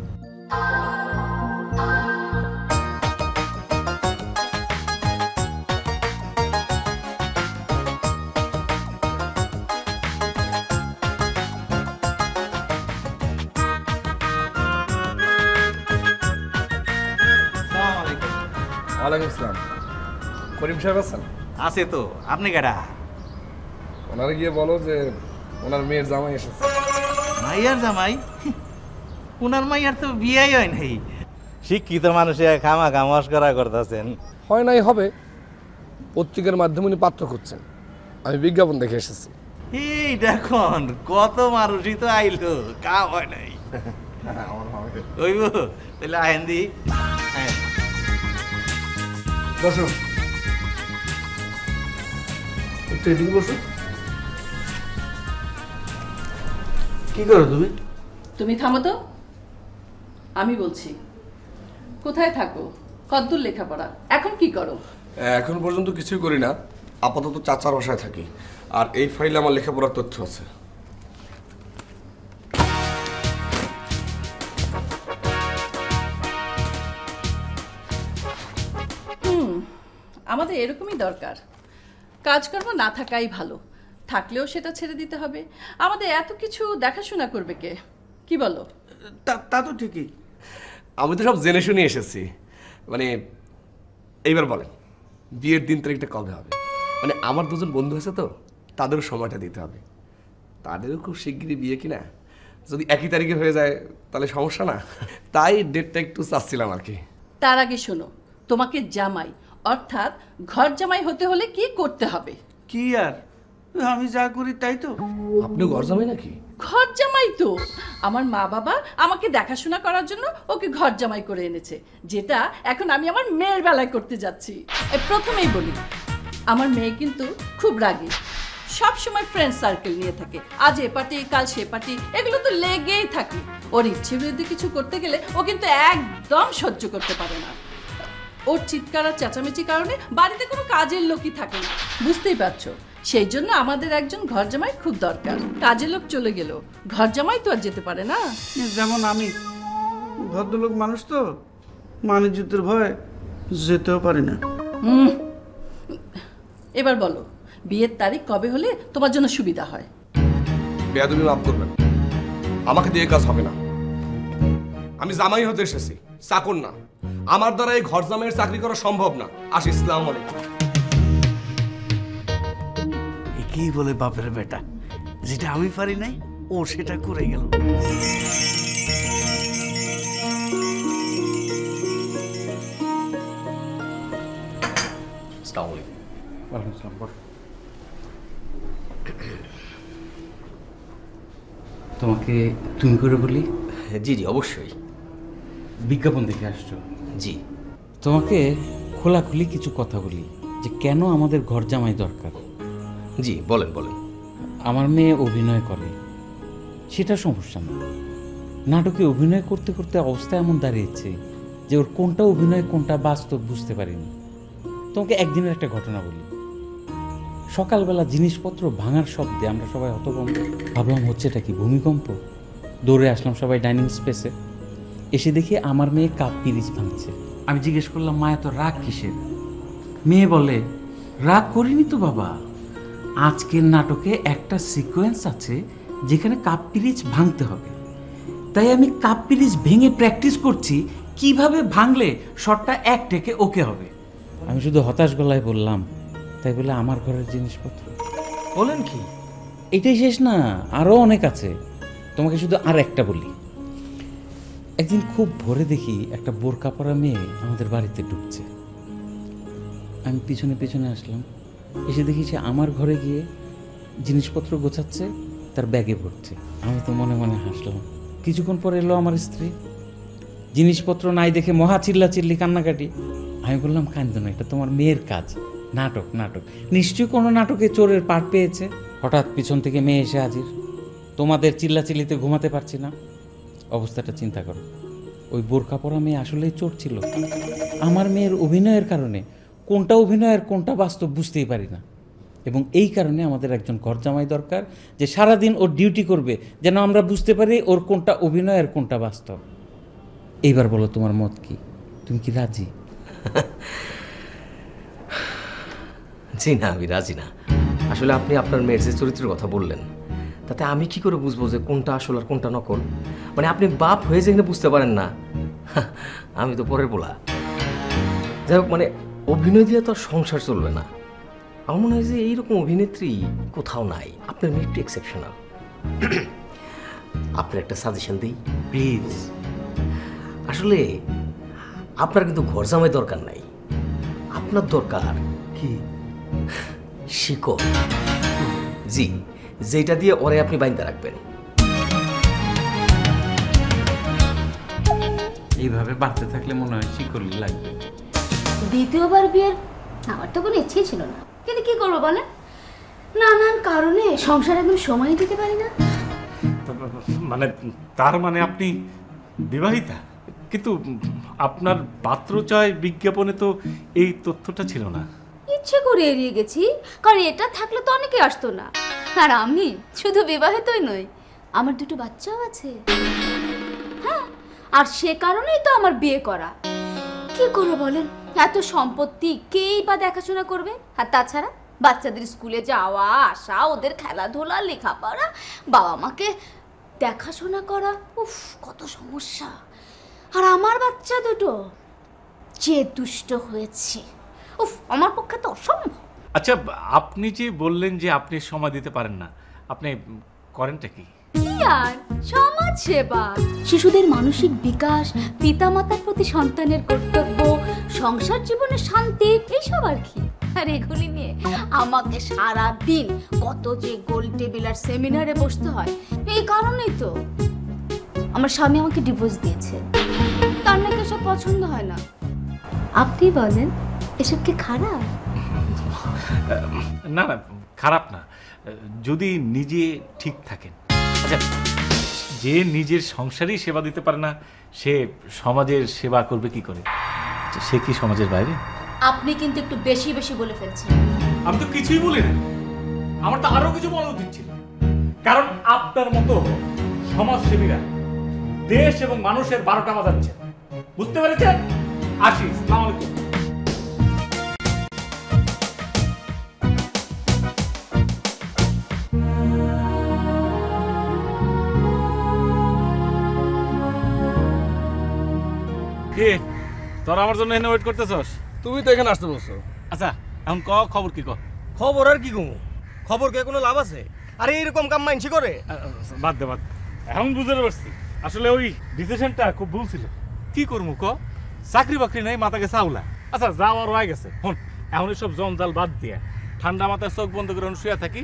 ওয়ালাইকুম আসসালাম। করিম সাহেব আছেন? আছে তো, আপনি কেডা? ওনারা গিয়ে বলো যে ওনার মেয়ের জামাই এসেছে। মাইয়ার জামাই? ওনার মাইয়ার তো বিয়াই হয় নাই। শিক্ষিত মানুষে খামা খামাস করা করতেছেন। হয় নাই হবে, পত্রিকার মাধ্যমে উনি পাত্র খুঁজছেন, আমি বিজ্ঞাপন দেখে এসেছি। এই দেখুন কত মানুষই তো আইলো, কাম হয় নাই। ওইব তাহলে আহেন দি। বসো, একটু এদিকে বসো। কি করো তুমি? তুমি থামো তো, আমি বলছি। কোথায় থাকো, কতদূর লেখাপড়া, এখন কি করো? এখন পর্যন্ত কিছুই করি না, আপাতত চাচার বাসায় থাকি। আর এই ফাইলে আমার লেখাপড়ার তথ্য আছে। আমাদের এরকমই দরকার, কাজকর্ম না থাকাই ভালো, থাকলেও সেটা ছেড়ে দিতে হবে। আমাদের এত কিছু দেখাশোনা করবে কে, কি বলো? তা তো ঠিকই। আমি তো সব জেনে শুনে এসেছি। মানে এইবার বলেন, বিয়ের দিন তারিখটা কবে হবে? মানে আমার দুজন বন্ধু আছে তো, তাদেরও সময়টা দিতে হবে। তাদেরও খুব শিগগিরই বিয়ে কিনা, যদি একই তারিখে হয়ে যায় তাহলে সমস্যা না। তাই ডেটটা একটু চাচ্ছিলাম আর কি। তার আগে শোনো, তোমাকে জামাই অর্থাৎ ঘর জামাই হতে হলে কি করতে হবে? কি আর, আমি যা করি তাই তো। আপনিও ঘর জামাই নাকি? ঘর জামাই তো। আমার মা বাবা আমাকে দেখাশোনা করার জন্য ওকে ঘর জামাই করে এনেছে, যেটা এখন আমি আমার মেয়ের বেলায় করতে যাচ্ছি। প্রথমেই বলি, আমার মেয়ে কিন্তু খুব রাগী, সব সময় ফ্রেন্ড সার্কেল নিয়ে থাকে, আজ এ পার্টি কাল সে পার্টি, এগুলো তো লেগেই থাকে। ওর ইচ্ছে বিরুদ্ধে কিছু করতে গেলে ও কিন্তু একদম সহ্য করতে পারে না। ওর চিৎকার আর চেঁচামেচির কারণে বাড়িতে কোনো কাজের লোকই থাকে না, বুঝতেই পারছো। সেই জন্য আমাদের একজন ঘর জামাই খুব দরকার। কাজের লোক চলে গেল, ঘর জামাই তো আর যেতে পারে না। যেমন আমি ভদ্রলোক মানুষ তো, বাণিজ্যের ভয় যেতেও পারি না। এবার বলো, বিয়ের তারিখ কবে হলে তোমার জন্য সুবিধা হয়? বেয়াদবি মাফ করবেন, আমাকে দিয়ে কাজ হবে না। আমি জামাই হতে এসেছি, চাকর না। আমার দ্বারা এই ঘর জামাইয়ের চাকরি করা সম্ভব না। আসি, আসসালামু আলাইকুম। কি বলে বাপের বেটা, যেটা আমি পারি নাই ও সেটা করে গেল। তোমাকে তুমি করে বলি? জি জি অবশ্যই। বিজ্ঞাপন দেখে আসছো? জি। তোমাকে খোলাখুলি কিছু কথা বলি যে কেন আমাদের ঘর জামাই দরকার। জি বলেন বলেন। আমার মেয়ে অভিনয় করে, সেটা সমস্যা না। নাটকে অভিনয় করতে করতে অবস্থা এমন দাঁড়িয়েছে যে ওর কোনটা অভিনয় কোনটা বাস্তব বুঝতে পারিনি। তোমাকে একদিনের একটা ঘটনা বলি। সকালবেলা জিনিসপত্র ভাঙার শব্দে আমরা সবাই হতভম্ব, ভাবলাম হচ্ছে এটা কি ভূমিকম্প। দৌড়ে আসলাম সবাই ডাইনিং স্পেসে, এসে দেখি আমার মেয়ে কাপ পিরিচ ভাঙছে। আমি জিজ্ঞেস করলাম, মা এত রাগ কিসের? মেয়ে বলে, রাগ করিনি তো বাবা, আজকের নাটকে একটা সিকোয়েন্স আছে যেখানে কাপ পিরিচ ভাঙতে হবে, তাই আমি কাপ পিরিচ ভেঙে প্র্যাকটিস করছি কিভাবে ভাঙলে শটটা এক টেকে ওকে হবে। আমি শুধু হতাশ গলায় বললাম, তাই বলে আমার ঘরের জিনিসপত্র? বলেন কি? এটাই শেষ না, আরও অনেক আছে। তোমাকে শুধু আর একটা বলি। একদিন খুব ভোরে দেখি একটা বোরকা পরা মেয়ে আমাদের বাড়িতে ঢুকছে। আমি পিছনে পিছনে আসলাম, এসে দেখি সে আমার ঘরে গিয়ে জিনিসপত্র গোছাচ্ছে, তার ব্যাগে ভরছে। আমি তো মনে মনে হাসলাম। কিছুক্ষণ পরে এলো আমার স্ত্রী, জিনিসপত্র নাই দেখে মহা চিল্লাচিল্লি কান্নাকাটি। আমি বললাম, কান্দো না, এটা তোমার মেয়ের কাজ, নাটক নাটক, নিশ্চয়ই কোনো নাটকে চোরের পার্ট পেয়েছে। হঠাৎ পিছন থেকে মেয়ে এসে হাজির, তোমাদের চিল্লাচিল্লিতে ঘুমাতে পারছি না। অবস্থাটা চিন্তা করো, ওই বোরকা পরা মেয়ে আসলেই চোর ছিল। আমার মেয়ের অভিনয়ের কারণে কোনটা অভিনয় আর কোনটা বাস্তব বুঝতেই পারি না, এবং এই কারণে আমাদের একজন ঘর জামাই দরকার যে সারাদিন ওর ডিউটি করবে, যেন আমরা বুঝতে পারি ওর কোনটা অভিনয় আর কোনটা বাস্তব। এইবার বলো তোমার মত কি, তুমি কি রাজি? জি না, আমি রাজি না। আসলে আপনি আপনার মেয়ের যে চরিত্রের কথা বললেন, তাতে আমি কি করে বুঝবো যে কোনটা আসল আর কোনটা নকল? মানে আপনি বাপ হয়ে যেখানে বুঝতে পারেন না, আমি তো পরের বলা। যাই হোক, মানে অভিনয় দিয়ে তো আর সংসার চলবে না। আমার মনে হয় যে এইরকম অভিনেত্রী কোথাও নাই। আপনার মেয়ে একটু এক্সেপশনাল। আপনার একটা সাজেশন দিই প্লিজ। আসলে আপনার কিন্তু ঘর জামাই দরকার নাই, আপনার দরকার কি শিকড়। জি, যেটা দিয়ে ওরে আপনি বাইন্দা রাখবেন। এইভাবে বাড়তে থাকলে মনে হয় শিকড় লাগবে। দ্বিতীয়বার বিয়ের আমার তো কোনো ইচ্ছেই ছিল না, কিন্তু কি করবো বলেন, নানান কারণে সংসার একদম সময় দিতে পারি না। মানে তার মানে আপনি বিবাহিতা, কিন্তু আপনার পাত্রচয় বিজ্ঞাপনে তো এই তথ্যটা ছিল না। ইচ্ছে করে এড়িয়ে গেছি, কারণ এটা থাকলে তো অনেকে আসতো না। আর আমি শুধু বিবাহিতই নই, আমার দুটো বাচ্চাও আছে। হ্যাঁ, আর সে কারণেই তো আমার বিয়ে করা। কি করবো বলেন, এত সম্পত্তি কেই বা দেখাশোনা করবে? আর তাছাড়া বাচ্চাদের স্কুলে যাওয়া আসা, ওদের খেলাধুলা, লেখাপড়া, বাবা মাকে দেখাশোনা করা, উফ কত সমস্যা। আর আমার বাচ্চা দুটো যে দুষ্ট হয়েছে, উফ আমার পক্ষে তো অসম্ভব। আচ্ছা, আপনি যে বললেন যে আপনি সময় দিতে পারেন না, আপনি করেনটা কি? আর সমাজ সেবা, শিশুদের মানসিক বিকাশ, পিতামাতার প্রতি সন্তানের কর্তব্য, সংসার জীবনের শান্তি, এইসব আর কি। আর এগুলি নিয়ে আমাকে সারা দিন কত যে গোল টেবিল আর সেমিনারে বসতে হয়। এই কারণেই তো আমার স্বামী আমাকে ডিভোর্স দিয়েছে। তার নাকি এসব পছন্দ হয় না। আপনি বলেন, এসব কি খারাপ? না না, খারাপ না, যদি নিজে ঠিক থাকেন। আচ্ছা, যে নিজের সংসারই সেবা দিতে পারে না, সে সমাজের সেবা করবে কি করে? সে কি সমাজের বাইরে? আপনি কিন্তু একটু বেশি বেশি বলে ফেলছেন। আমি তো কিছুই বলি না, আমার তো আরো কিছু বলা উচিত ছিল। কারণ আপনার মতো সমাজসেবীরা দেশ এবং মানুষের 12টা বাজাচ্ছে, বুঝতে পেরেছেন? আসি, আসসালামু আলাইকুম। কে তোরা আমার জন্য এখানে ওয়েট করতেছস? তুমি তো এখানে আসতে বলছো। আচ্ছা, এখন খবর কি? খবর আর কি গো? খবর কে কোনো লাভ আছে? আরে এরকম কাম মাইনছি করে? বাদ দে। এখন বুঝতে পারছি আসলে ওই ডিসিশনটা খুব ভুল ছিল। কি করবো ক? চাকরি বাকরি নাই, মাথাকে চাউলা। আচ্ছা, যাওয়ার হয়ে গেছে। হন, এখন সব জঞ্জাল বাদ দিয়ে ঠান্ডা মাথায় চোখ বন্ধ করে শুয়ে থাকি,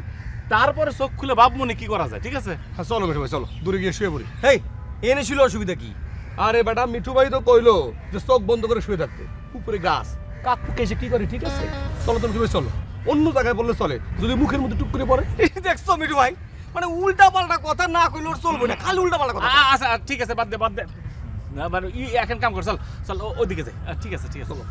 তারপরে চোখ খুলে ভাব মনে কি করা যায়। ঠিক আছে? হ্যাঁ চলো মিঠু ভাই, চলো দূরে গিয়ে শুয়ে পড়ি। হেই, এনে ছিল অসুবিধা কি? আরে বেটা, মিঠু ভাই তো কইলো যে চোখ বন্ধ করে শুয়ে থাকতে। উপরে গাছ, কাকপুকে এসে কি করে? ঠিক আছে, চলো তো মিঠু ভাই, চলো। অন্য জায়গায় বললে চলে, যদি মুখের মধ্যে টুক করে পড়ে। দেখছো মিঠু ভাই, মানে উল্টা পাল্টা কথা না কইলে ওর চলবে না, খালি উল্টা পাল্টা কথা। আচ্ছা ঠিক আছে, বাদ দে। না মানে এখন কাম কর, চল ওইদিকে যাই। ঠিক আছে, চলো।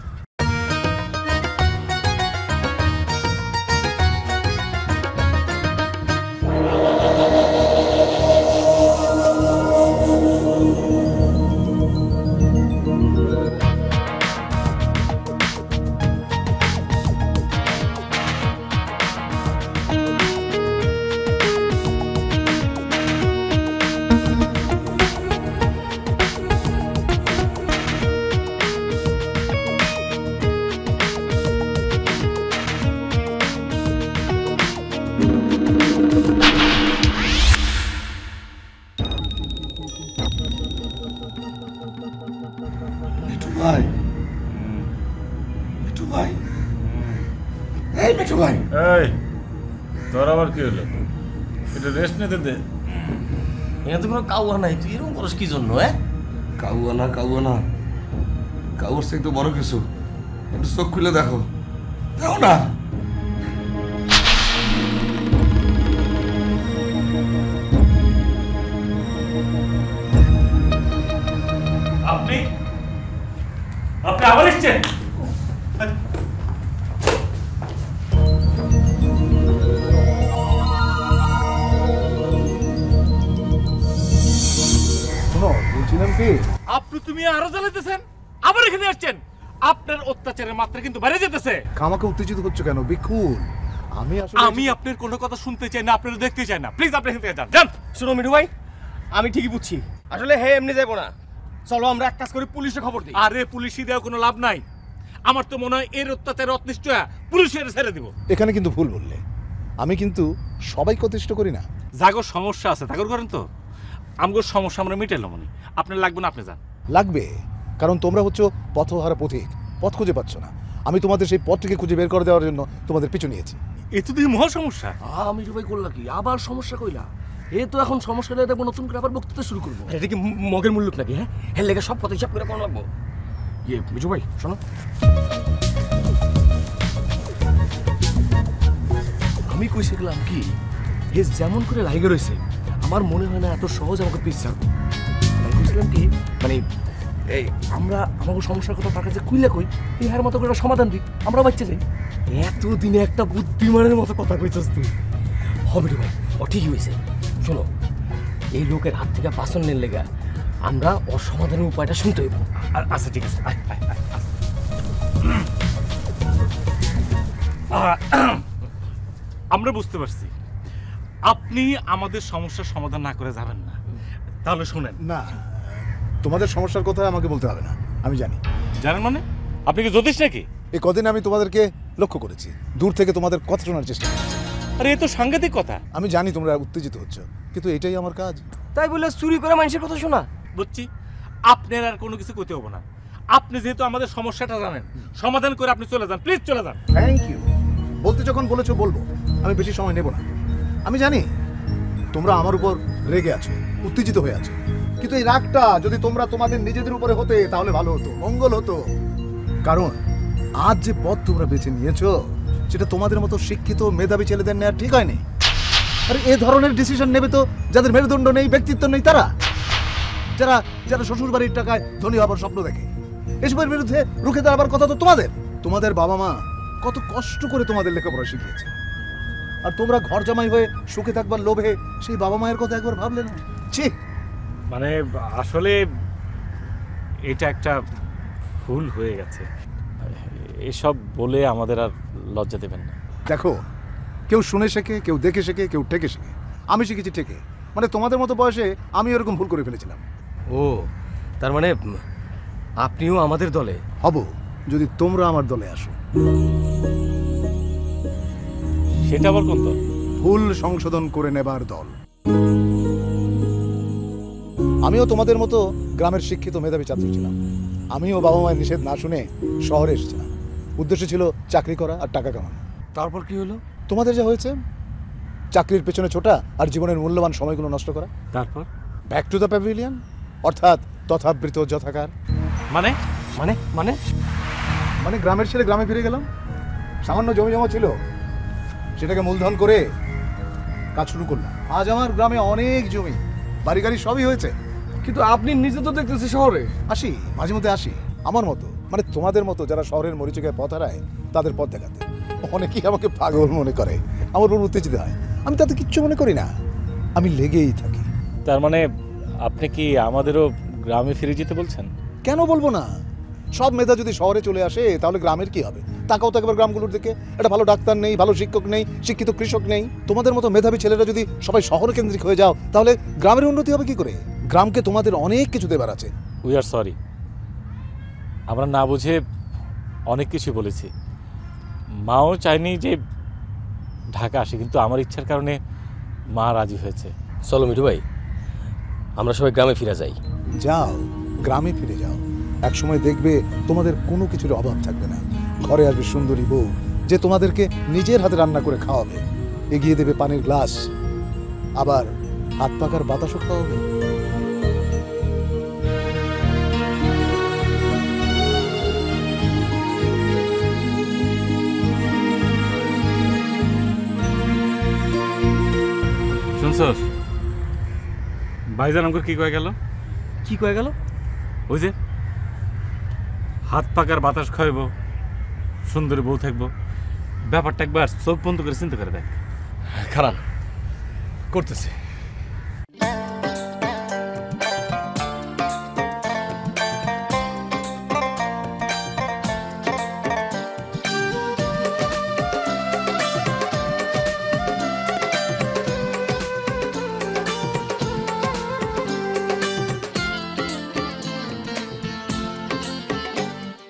তোর আবার কি হলো? এটা রেস্ট নিতে দে। এখানে তো কোনো কাউয়া নাই, তুই এরকম করস কি জন্য? কাউয়া না, কাউয়ার থেকে তো বড় কিছু। একটু চোখ খুলে দেখো না। আপনি আবার এসছেন? বলছিলাম কি, তুমি আরো জ্বালাইতেছেন, আবার এখানে আসছেন। আপনার অত্যাচারের মাত্রা কিন্তু বেড়ে যেতেছে। আমাকে উত্তেজিত হচ্ছে কেন বিকুল? আমি আপনার কোনো কথা শুনতে চাই না, আপনারা দেখতে চাই না। প্লিজ আপনি এখান থেকে যান। শুনো মিঠু ভাই, আমি ঠিকই বুঝছি, আসলে হে এমনি যাবো না। চলো আমরা এক কাজ করি, পুলিশে খবর দিই। আরে পুলিশে দেওয়া কোনো লাভ নাই। আমার তো মনে হয় এর অত্যাচার অনিশ্চয় পুলিশের ছেড়ে দিব। এখানে কিন্তু ভুল বললে, আমি কিন্তু সবাইকে অতিষ্ঠ করি না। জাগর সমস্যা আছে তাগর করেন তো, আমগোর সমস্যা আমরা মিটাইলাম মনে। আপনার লাগবে না, আপনি যান। লাগবে, কারণ তোমরা হচ্ছে পথহারা পথিক, পথ খুঁজে পাচ্ছ না। আমি তোমাদের সেই পথটিকে খুঁজে বের করে দেওয়ার জন্য তোমাদের পিছু নিয়েছি। এ তো দিয়ে মহা সমস্যা। আমি ভাই করলা কি আবার সমস্যা কইলা? এ তো এখন সমস্যা হলে দেখবো নতুন করে আবার বক্তৃতা শুরু করবো। এটা কি মগের মূল্য নাকি? হ্যাঁ, এর লেগে সব কথা হিসাব করে কোন লাগবো? বিজু ভাই শোনো, আমি কইছে গেলাম কি হে যেমন করে লাইগে রয়েছে আমার মনে হয় না এত সহজ আমাকে পিস ছাড়বো। তাই কইছিলাম কি মানে এই আমরা আমাকে সমস্যার কথা তার কাছে কুইলে কই, এই হার মতো করে সমাধান দিই, আমরা বাচ্চা যাই। এতদিনে একটা বুদ্ধিমানের মতো কথা কইছস তুই। হবে রে ভাই, ও ঠিকই হয়েছে। শোনো, এই লোকের হাত থেকে বাঁচানোর লেগা আমরা ওর সমাধানের উপায়টা শুনতে হইব। আচ্ছা ঠিক আছে, আমরা বুঝতে পারছি আপনি আমাদের সমস্যার সমাধান না করে যাবেন না। তাহলে শুনেন। না, তোমাদের সমস্যার কথা আমাকে বলতে হবে না, আমি জানি। জানেন মানে? আপনি কি জ্যোতিষ নাকি? এই কদিন আমি তোমাদেরকে লক্ষ্য করেছি, দূর থেকে তোমাদের কথা শোনার চেষ্টা করছি। আরে এ তো সাংঘাতিক কথা। আমি জানি তোমরা উত্তেজিত হচ্ছ, কিন্তু এটাই আমার কাজ। তাই বলে চুরি করে মানুষের কথা শোনা? বুঝছি, আপনার আর কোনো কিছু করতে হবে না। আপনি যেহেতু আমাদের সমস্যাটা জানেন, সমাধান করে আপনি চলে যান, প্লিজ চলে যান। Thank you. বলতে যখন বলেছো বলবো, আমি বেশি সময় নেব না। আমি জানি তোমরা আমার উপর রেগে আছো, উত্তেজিত হয়ে আছো, কিন্তু এই রাগটা যদি তোমরা তোমাদের নিজেদের উপরে হতে তাহলে ভালো হতো, মঙ্গল হতো। কারণ আজ যে পথ তোমরা বেছে নিয়েছো সেটা তোমাদের মতো শিক্ষিত মেধাবী ছেলেদের নেওয়া ঠিক হয়নি। আর এই ধরনের ডিসিশন নেবে তো যাদের মেরুদণ্ড নেই, ব্যক্তিত্ব নেই, তারা যারা যারা শ্বশুর বাড়ির টাকায় ধনী হবার স্বপ্ন দেখে। এসবের বিরুদ্ধে রুখে দাঁড়াবার কথা তো তোমাদের। তোমাদের বাবা মা কত কষ্ট করে তোমাদের লেখাপড়া শিখিয়েছে, আর তোমরা ঘর জামাই হয়ে সুখে থাকবার লোভে সেই বাবা মায়ের কথা একবার ভাবলে না? ছি! মানে আসলে এটা একটা ভুল হয়ে গেছে। এসব বলে আমাদের আর লজ্জা দেবেন না। দেখো, কেউ শুনে শেখে, কেউ দেখে শেখে, কেউ ঠেকে শেখে। আমি শিখেছি ঠেকে, মানে তোমাদের মতো বয়সে আমি এরকম ভুল করে ফেলেছিলাম। ও, তার মানে আপনিও আমাদের দলে? হব, যদি তোমরা আমার দলে আসো। সেটা আবার কোন দল? ভুল সংশোধন করে নেবার দল। আমিও তোমাদের মতো গ্রামের শিক্ষিত মেধাবী ছাত্র ছিলাম। আমিও বাবা মায়ের নিষেধ না শুনে শহরে এসেছিলাম। উদ্দেশ্য ছিল চাকরি করা আর টাকা কামানো। তারপর কি হলো? তোমাদের যা হয়েছে, চাকরির পেছনে ছোটা আর জীবনের মূল্যবান সময়গুলো নষ্ট করা। তারপর ব্যাক টু দ্য প্যাভিলিয়ন, অর্থাৎ তথাবৃত যথাকার। মানে মানে মানে মানে গ্রামের ছেলে গ্রামে ফিরে গেলাম। সামান্য জমি জমা ছিল, সেটাকে মূলধন করে কাজ শুরু করলাম। আজ আমার গ্রামে অনেক জমি, বাড়ি গাড়ি সবই হয়েছে। কিন্তু আপনি নিজে তো দেখতেছি শহরে। আসি, মাঝে মধ্যে আসি, আমার মতো, মানে তোমাদের মতো যারা শহরের মরিচিকায় পথ হারায় তাদের পথ দেখাতে। অনেকেই আমাকে পাগল মনে করে, আমার উপর উত্তেজিত হয়। আমি তাতে কিচ্ছু মনে করি না, আমি লেগেই থাকি। তার মানে আপনি কি আমাদেরও গ্রামে ফিরে যেতে বলছেন? কেন বলবো না? সব মেধা যদি শহরে চলে আসে তাহলে গ্রামের কি হবে? তাকাও তো একবার গ্রামগুলোর দিকে। একটা ভালো ডাক্তার নেই, ভালো শিক্ষক নেই, শিক্ষিত কৃষক নেই। তোমাদের মতো মেধাবী ছেলেরা যদি সবাই শহর কেন্দ্রিক হয়ে যাও তাহলে গ্রামের উন্নতি হবে কি করে? গ্রামকে তোমাদের অনেক কিছু দেবার আছে। উই আর সরি, আমরা না বুঝে অনেক কিছু বলেছি। মাও চায়নি যে ঢাকা আসে, কিন্তু আমার ইচ্ছার কারণে মা রাজি হয়েছে। চলো মিঠু ভাই, আমরা সবাই গ্রামে ফিরে যাই। যাও, গ্রামে ফিরে যাও। একসময় দেখবে তোমাদের কোনো কিছুর অভাব থাকবে না। ঘরে আসবে সুন্দরী বউ, যে তোমাদেরকে নিজের হাতে রান্না করে খাওয়াবে, এগিয়ে দেবে পানির গ্লাস, আবার হাত পাকার বাতাসও খাওয়াবে। শুনছস ভাইজান আমাকে কি কয়ে গেল? কি কয়ে গেল? ওই যে হাত পাকার বাতাস খাইব, সুন্দরী বউ থাকবো। ব্যাপারটা একবার চোখ বন্ধ করে চিন্তা করে দেখ। খারাপ করতেছে।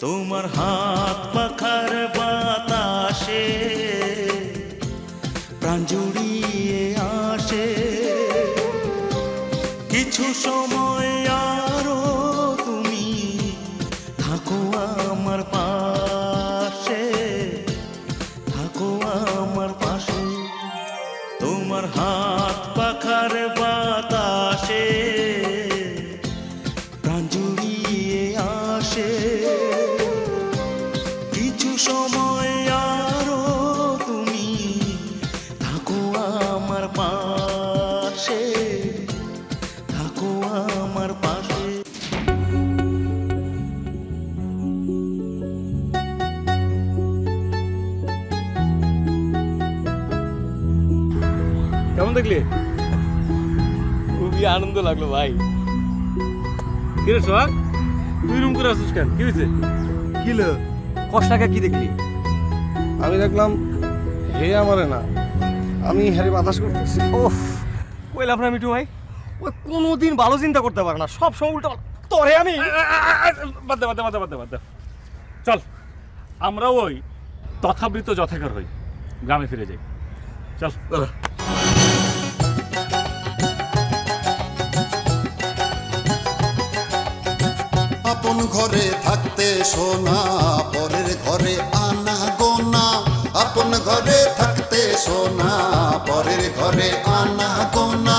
তোমার হাত প্রাণ জুড়িয়ে আসে কিছু সময় আরো তুমি থাকো আমার পাশে, থাকো আমার পাশে, তোমার হাত পাখার বাতাসে প্রাণ জুড়িয়ে আসে কিছু সময় আরো তুমি থাকো আমার পাশে, থাকো আমার পাশে। কেমন দেখলি? খুবই আনন্দ লাগলো ভাই। কি রে সোহাগ, তুই রুম করে আসছিস কেন? কি হয়েছে? কি লে কষ্টাকা কি দেখলি? আমি দেখলাম হে আমারে না, আমি হ্যারি বাতাস করতেছি। ওফ, কইলাম না মিঠু ভাই, ওই কোনোদিন ভালো চিন্তা করতে পারে না, সব সময় উল্টো। তোরে আমি বাদ দে বাদ দে বাদ দে বাদ দে বাদ দে। চল আমরা ওই তথাবৃত যথাকার হই, গ্রামে ফিরে যাই। চল। আপন ঘরে থাকতে সোনা, পরের ঘরে আনা গোনা। আপন ঘরে থাকতে সোনা, পরের ঘরে আনা গোনা।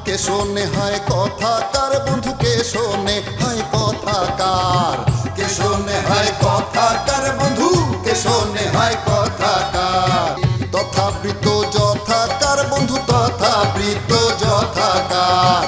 কে শোনে হয় কথা কার বন্ধু, কে শোনে হয় কথা কার? কে শোনে হয় কথা কার বন্ধু, কে শোনে হয় কথা কার? তথাবৃত যথাকার বন্ধু, তথাবৃত যথাকার।